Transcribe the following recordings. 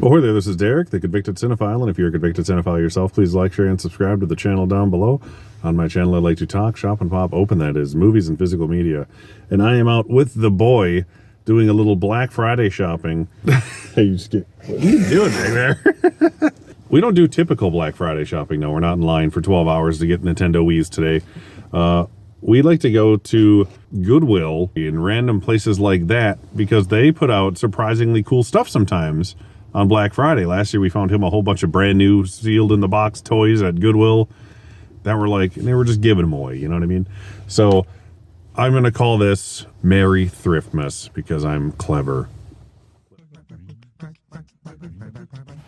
Ahoy there, this is Derek, the Convicted Cinephile, and if you're a convicted cinephile yourself, please like, share, and subscribe to the channel down below. On my channel, I like to talk, shop, and pop open, that is, movies and physical media. And I am out with the boy doing a little Black Friday shopping. What are you doing there? We don't do typical Black Friday shopping, no. We're not in line for 12 hours to get Nintendo Wii's today. We like to go to Goodwill in random places like that because they put out surprisingly cool stuff sometimes on Black Friday. Last year we found him a whole bunch of brand new sealed in the box toys at Goodwill that were like, they were just giving them away, you know what I mean? So I'm going to call this Merry Thriftmas because I'm clever.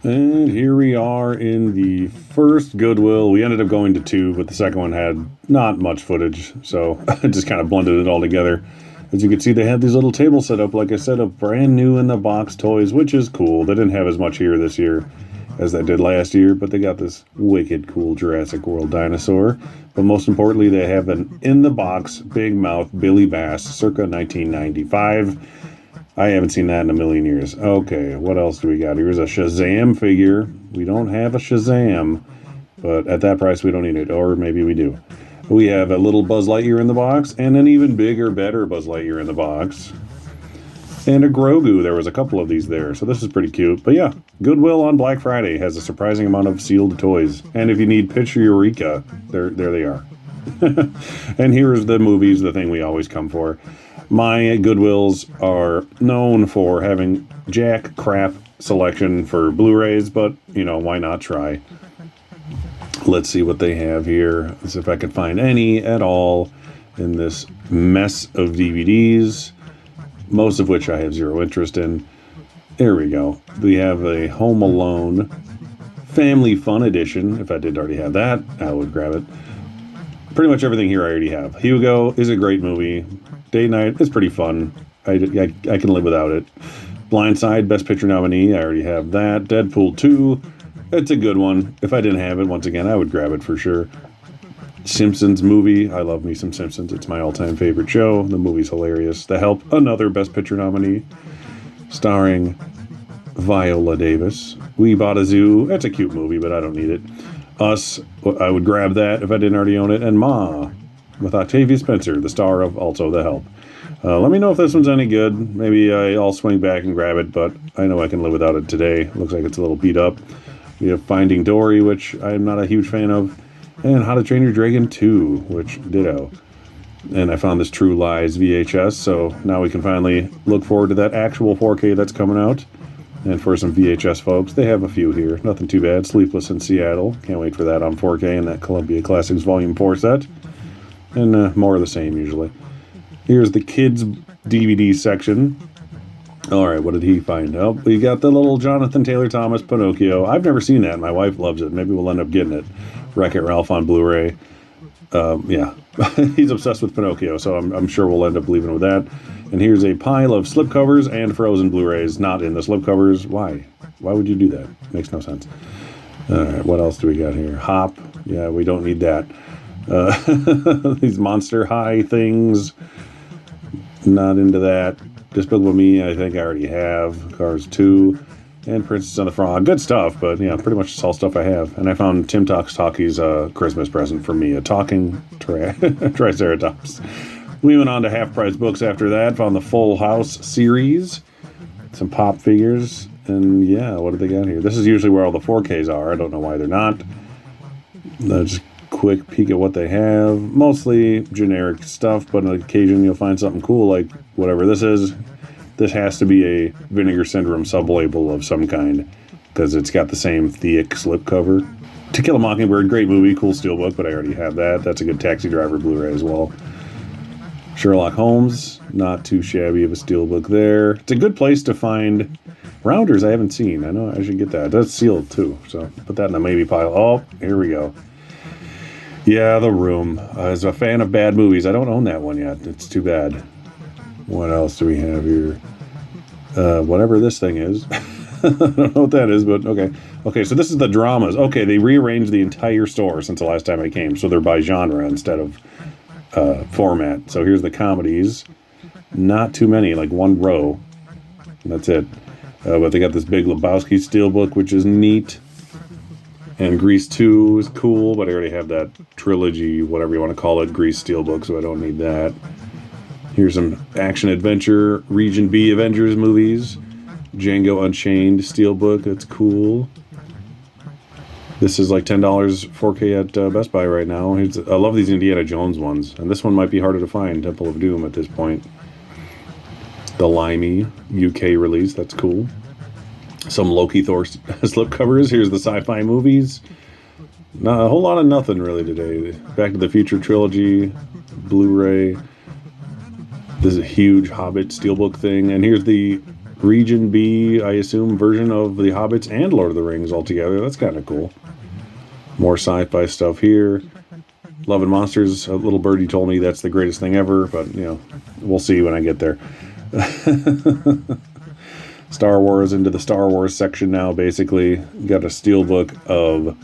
And here we are in the first Goodwill. We ended up going to two, but the second one had not much footage, so I just kind of blended it all together. As you can see, they had these little tables set up, like I said, of brand new in the box toys, which is cool. They didn't have as much here this year as they did last year, but they got this wicked cool Jurassic World dinosaur. But most importantly, they have an in-the-box Big Mouth Billy Bass circa 1995. I haven't seen that in a million years. Okay, what else do we got? Here's a Shazam figure. We don't have a Shazam, but at that price, we don't need it. Or maybe we do. We have a little Buzz Lightyear in the box, and an even bigger, better Buzz Lightyear in the box. And a Grogu. There was a couple of these there, so this is pretty cute. But yeah, Goodwill on Black Friday has a surprising amount of sealed toys. And if you need Picture Eureka, there they are. And here's the movies, the thing we always come for. My Goodwills are known for having jack crap selection for Blu-rays, but, you know, why not try? Let's see what they have here. Let's see if I can find any at all in this mess of DVDs, most of which I have zero interest in. There we go. We have a Home Alone Family Fun Edition. If I did already have that, I would grab it. Pretty much everything here I already have. Hugo is a great movie. Date Night is pretty fun. I can live without it. Blindside, Best Picture nominee. I already have that. Deadpool 2. It's a good one. If I didn't have it, once again, I would grab it for sure. Simpsons movie. I love me some Simpsons. It's my all-time favorite show. The movie's hilarious. The Help, another Best Picture nominee. Starring Viola Davis. We Bought a Zoo. That's a cute movie, but I don't need it. Us, I would grab that if I didn't already own it. And Ma, with Octavia Spencer, the star of also The Help. Let me know if this one's any good. Maybe I'll swing back and grab it, but I know I can live without it today. Looks like it's a little beat up. We have Finding Dory, which I'm not a huge fan of, and How to Train Your Dragon 2, which ditto. And I found this True Lies VHS, so now we can finally look forward to that actual 4K that's coming out. And for some VHS folks, they have a few here. Nothing too bad. Sleepless in Seattle. Can't wait for that on 4K and that Columbia Classics Volume 4 set. And more of the same, usually. Here's the kids' DVD section. All right, what did he find? Oh, we got the little Jonathan Taylor Thomas Pinocchio. I've never seen that. My wife loves it. Maybe we'll end up getting it. Wreck-It Ralph on Blu-ray. Yeah, he's obsessed with Pinocchio, so I'm sure we'll end up leaving with that. And here's a pile of slipcovers and Frozen Blu-rays. Not in the slipcovers. Why? Why would you do that? Makes no sense. All right, what else do we got here? Hop. Yeah, we don't need that. These Monster High things. Not into that. Despicable Me, I think I already have. Cars 2. And Princess and the Frog. Good stuff, but yeah, pretty much all stuff I have. And I found Tim Talkie's Christmas present for me. A talking Triceratops. We went on to Half Price Books after that. Found the Full House series. Some pop figures. And yeah, what do they got here? This is usually where all the 4Ks are. I don't know why they're not. Just quick peek at what they have. Mostly generic stuff, but on occasion you'll find something cool like whatever this is. This has to be a Vinegar Syndrome sub-label of some kind because it's got the same thick slipcover. To Kill a Mockingbird, great movie, cool steelbook, but I already have that. That's a good Taxi Driver Blu-ray as well. Sherlock Holmes, not too shabby of a steelbook there. It's a good place to find Rounders I haven't seen. I know I should get that. That's sealed too, so put that in the maybe pile. Oh, here we go. Yeah, The Room. As a fan of bad movies, I don't own that one yet. It's too bad. What else do we have here? Whatever this thing is. I don't know what that is, but okay. Okay, so this is the dramas. Okay, they rearranged the entire store since the last time I came, so they're by genre instead of format. So here's the comedies. Not too many, like one row. And that's it. But they got this Big Lebowski steelbook, which is neat. And Grease 2 is cool, but I already have that trilogy, whatever you want to call it, Grease steelbook, so I don't need that. Here's some action-adventure Region B Avengers movies. Django Unchained steelbook, that's cool. This is like $10 4K at Best Buy right now. I love these Indiana Jones ones, and this one might be harder to find, Temple of Doom at this point. The Limey UK release, that's cool. Some Loki Thor slipcovers. Here's the sci-fi movies. Not a whole lot of nothing really today. Back to the Future trilogy, Blu-ray. This is a huge Hobbit steelbook thing, and here's the Region B, I assume, version of the Hobbits and Lord of the Rings all together. That's kind of cool. More sci-fi stuff here. Love and Monsters. A little birdie told me that's the greatest thing ever, but you know, we'll see when I get there. Star Wars into the Star Wars section now, basically. Got a steelbook of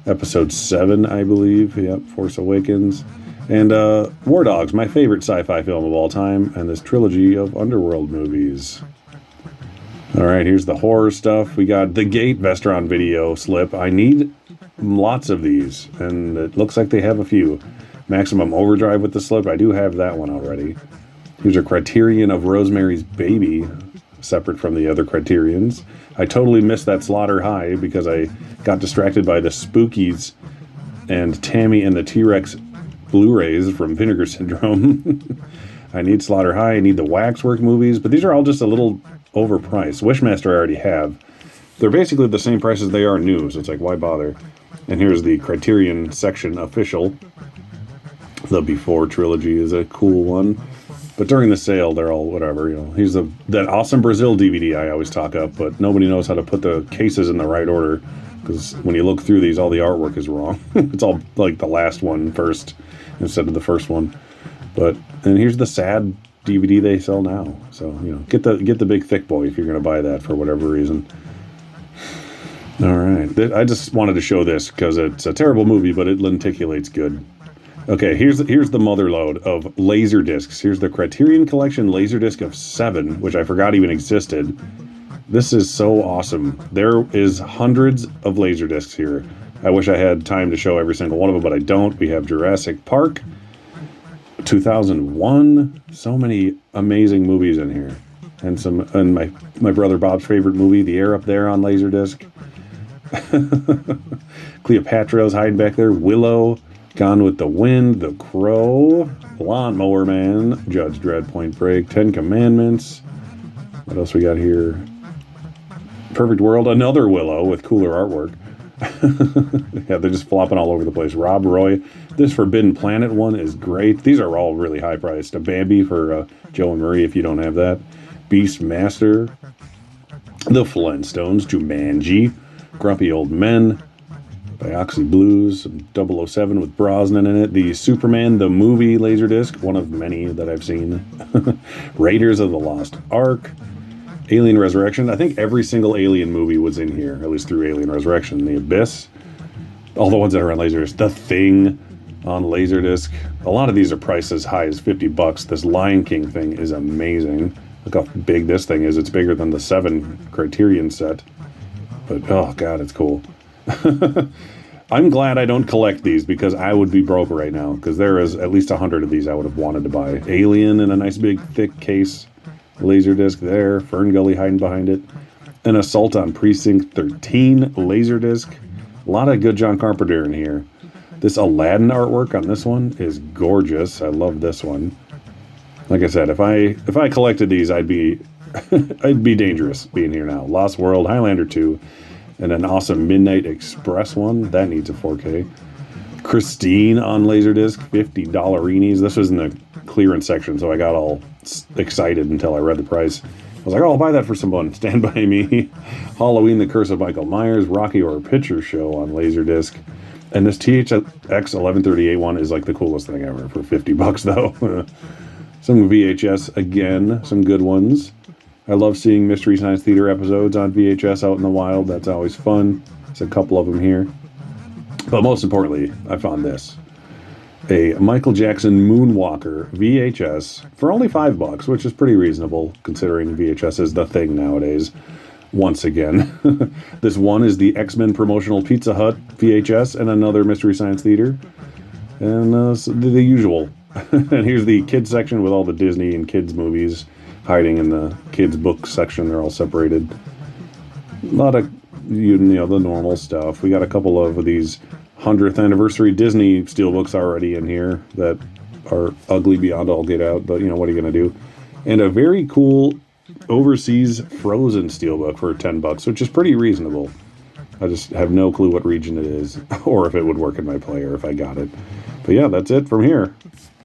Episode 7, I believe. Yep, Force Awakens. And War Dogs, my favorite sci-fi film of all time, and this trilogy of Underworld movies. Alright, here's the horror stuff. We got The Gate Vestron video slip. I need lots of these, and it looks like they have a few. Maximum Overdrive with the slip. I do have that one already. Here's a Criterion of Rosemary's Baby, separate from the other Criterions. I totally missed that Slaughter High because I got distracted by the Spookies and Tammy and the T-Rex Blu-rays from Vinegar Syndrome. I need Slaughter High, I need the Waxwork movies, but these are all just a little overpriced. Wishmaster I already have. They're basically the same price as they are new, so it's like, why bother? And here's the Criterion section official. The Before trilogy is a cool one. But during the sale, they're all whatever, you know. Here's that awesome Brazil DVD I always talk up, but nobody knows how to put the cases in the right order, because when you look through these, all the artwork is wrong. It's all like the last one first instead of the first one. And here's the sad DVD they sell now. So, you know, get the big thick boy if you're going to buy that for whatever reason. All right. I just wanted to show this because it's a terrible movie, but it lenticulates good. Okay, here's the mother load of Laserdiscs. Here's the Criterion Collection Laserdisc of 7, which I forgot even existed. This is so awesome. There is hundreds of Laserdiscs here. I wish I had time to show every single one of them, but I don't. We have Jurassic Park, 2001. So many amazing movies in here. And my brother Bob's favorite movie, The Air Up There, on Laserdisc. Cleopatra's hiding back there. Willow. Gone with the Wind, The Crow, Lawnmower Man, Judge Dredd, Point Break, 10 Commandments. What else we got here? Perfect World, another Willow with cooler artwork. Yeah, they're just flopping all over the place. Rob Roy. This Forbidden Planet one is great. These are all really high priced. A Bambi for Joe and Marie if you don't have that. Beast Master. The Flintstones, Jumanji. Grumpy Old Men. By Oxy Blues, 007 with Brosnan in it. The Superman, the movie Laserdisc, one of many that I've seen. Raiders of the Lost Ark. Alien Resurrection. I think every single Alien movie was in here, at least through Alien Resurrection. The Abyss. All the ones that are on Laserdisc. The Thing on Laserdisc. A lot of these are priced as high as $50. This Lion King thing is amazing. Look how big this thing is. It's bigger than the 7 Criterion set. But, oh god, it's cool. I'm glad I don't collect these because I would be broke right now, because there is at least 100 of these I would have wanted to buy. Alien in a nice big thick case. Laserdisc there. Fern Gully hiding behind it. An Assault on Precinct 13 Laserdisc. A lot of good John Carpenter in here. This Aladdin artwork on this one is gorgeous. I love this one. Like I said, if I collected these, I'd be I'd be dangerous being here now. Lost World, Highlander 2. And an awesome Midnight Express one. That needs a 4K. Christine on Laserdisc. $50-inis. This was in the clearance section, so I got all excited until I read the price. I was like, oh, I'll buy that for someone. Stand By Me. Halloween, The Curse of Michael Myers. Rocky Horror Picture Show on Laserdisc. And this THX 1138 one is like the coolest thing ever for $50 though. Some VHS again. Some good ones. I love seeing Mystery Science Theater episodes on VHS out in the wild. That's always fun. There's a couple of them here. But most importantly, I found this. a Michael Jackson Moonwalker VHS for only $5, which is pretty reasonable considering VHS is the thing nowadays. Once again, this one is the X-Men promotional Pizza Hut VHS and another Mystery Science Theater, and the usual. And here's the kids section with all the Disney and kids movies hiding in the kids book section. They're all separated. A lot of the normal stuff. We got a couple of these 100th anniversary Disney steelbooks already in here that are ugly beyond all get out, but what are you going to do? And a very cool overseas Frozen steelbook for $10, which is pretty reasonable. I just have no clue what region it is or if it would work in my player if I got it. But yeah, that's it from here.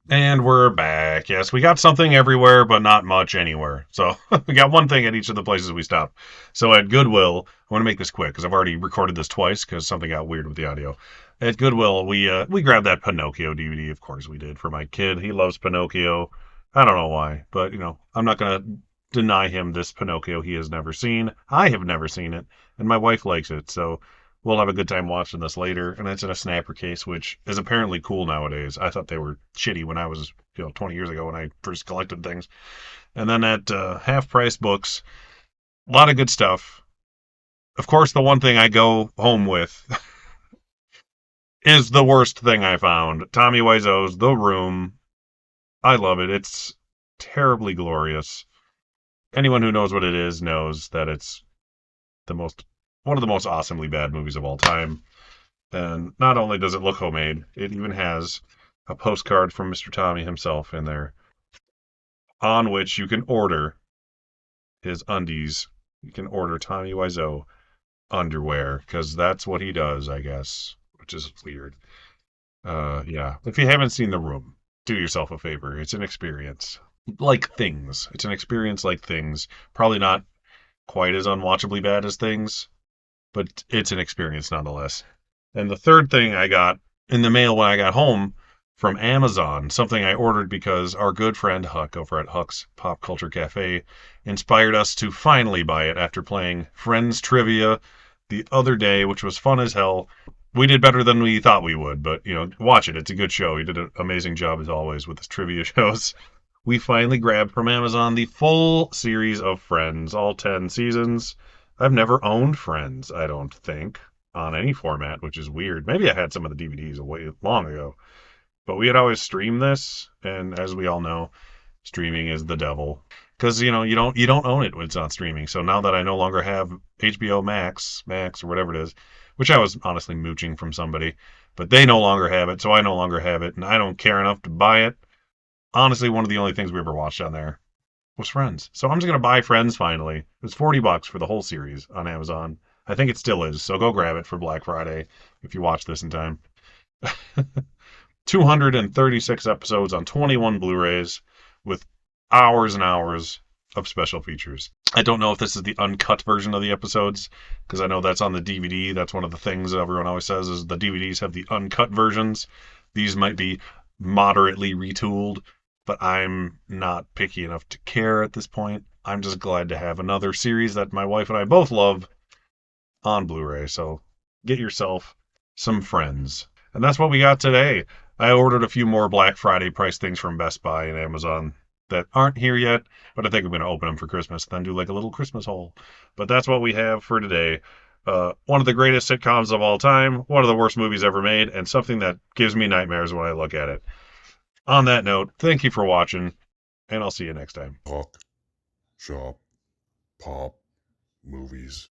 And we're back. Yes, we got something everywhere, but not much anywhere. So we got one thing at each of the places we stopped. So at Goodwill, I want to make this quick because I've already recorded this twice because something got weird with the audio. At Goodwill, we grabbed that Pinocchio DVD. Of course we did for my kid. He loves Pinocchio. I don't know why, but I'm not gonna deny him this Pinocchio he has never seen. I have never seen it, and my wife likes it. So we'll have a good time watching this later. And it's in a snapper case, which is apparently cool nowadays. I thought they were shitty when I was 20 years ago when I first collected things. And then at Half Price Books, a lot of good stuff. Of course, the one thing I go home with is the worst thing I found. Tommy Wiseau's The Room. I love it. It's terribly glorious. Anyone who knows what it is knows that it's one of the most awesomely bad movies of all time. And not only does it look homemade, it even has a postcard from Mr. Tommy himself in there, on which you can order his undies. You can order Tommy Wiseau underwear, because that's what he does, I guess, which is weird. Yeah. If you haven't seen The Room, do yourself a favor. It's an experience. Like Things. It's an experience like Things. Probably not quite as unwatchably bad as Things, but it's an experience nonetheless. And the third thing I got in the mail when I got home from Amazon, something I ordered because our good friend Huck over at Huck's Pop Culture Cafe inspired us to finally buy it after playing Friends Trivia the other day, which was fun as hell. We did better than we thought we would, but watch it. It's a good show. He did an amazing job as always with his trivia shows. We finally grabbed from Amazon the full series of Friends, all 10 seasons. I've never owned Friends, I don't think, on any format, which is weird. Maybe I had some of the DVDs way long ago, but we had always streamed this, and as we all know, streaming is the devil. Because you don't own it when it's on streaming. So now that I no longer have HBO Max or whatever it is, which I was honestly mooching from somebody, but they no longer have it, so I no longer have it, and I don't care enough to buy it. Honestly, one of the only things we ever watched on there was Friends. So I'm just gonna buy Friends finally. It was $40 for the whole series on Amazon. I think it still is. So go grab it for Black Friday if you watch this in time. 236 episodes on 21 Blu-rays with hours and hours of special features. I don't know if this is the uncut version of the episodes, because I know that's on the DVD. That's one of the things everyone always says is the DVDs have the uncut versions. These might be moderately retooled, but I'm not picky enough to care at this point. I'm just glad to have another series that my wife and I both love on Blu-ray. So get yourself some Friends. And that's what we got today. I ordered a few more Black Friday price things from Best Buy and Amazon that aren't here yet, but I think I'm going to open them for Christmas, then do like a little Christmas haul. But that's what we have for today. One of the greatest sitcoms of all time, one of the worst movies ever made, and something that gives me nightmares when I look at it. On that note, thank you for watching, and I'll see you next time. Talk, shop, pop, movies.